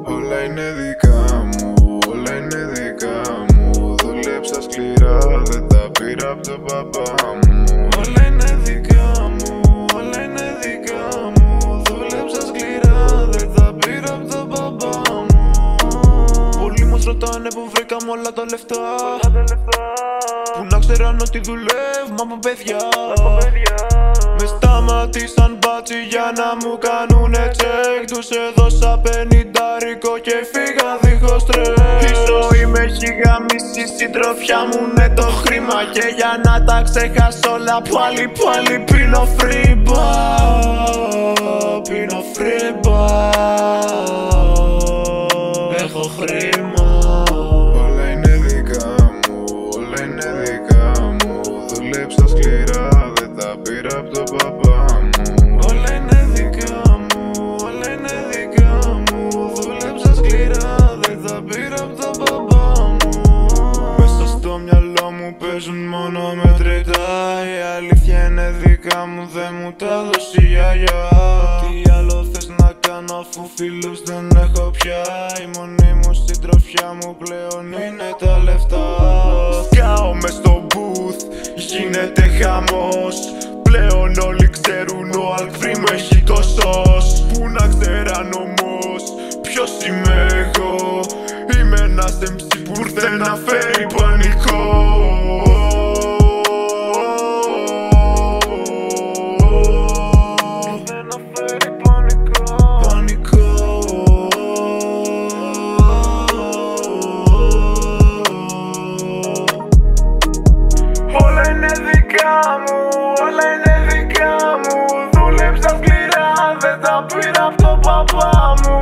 Όλα είναι δικά μου, όλα είναι δικά μου. Δούλεψα σκληρά, δεν τα πήρα απ' τον παπά μου. Όλα είναι δικά μου, όλα είναι δικά μου. Δούλεψα σκληρά, δεν τα πήρα απ' τον παπά μου. Πολλοί μας ρωτάνε που βρήκαμε όλα τα λεφτά. Που να ξέραν ότι δουλεύουμε από παιδιά. Με σταματήσαν μπάτσι για να μου κάνουνε τσεκ. Τους έδωσα 50 και φύγα δίχως τρεκ. Η ζωή με έχει γαμίσει, η συντροφιά μου είναι το χρήμα. Και για να τα ξεχάσω όλα πάλι πίνω φρύμπα. Πίνω φρύμπα. Έχω χρήμα. Όλα είναι δικά μου, όλα είναι δικά μου. Δούλεψα σκληρά, δεν τα πήρα απ' τον παπά μου. Όλα είναι δικά μου, όλα είναι δικά μου. Δούλεψα σκληρά, δεν τα πήρα απ' τον παπά μου. Μέσα στο μυαλό μου παίζουν μόνο μετρητά. Η αλήθεια είναι δικά μου, δεν μου τα δώσει η γιαγιά. Τι άλλο θες να κάνω αφού φίλους δεν έχω πια. Η μόνη μου συντροφιά μου πλέον είναι τα λεφτά. Σκάω μες στο booth, γίνεται χαμός. Πλέον όλοι ξέρουν ο Αλκφρί μου έχει το σως. Πού να ξέραν όμως ποιος είμαι εγώ. Είμαι ένας MC που ήρθε να φέρει πανικό. Όλα είναι δικά μου, όλα είναι δικά μου. Δούλεψα σκληρά, δεν τα πήρα απ' τον παπά μου.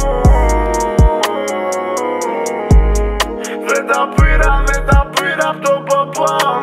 Δεν τα πήρα απ' τον παπά μου.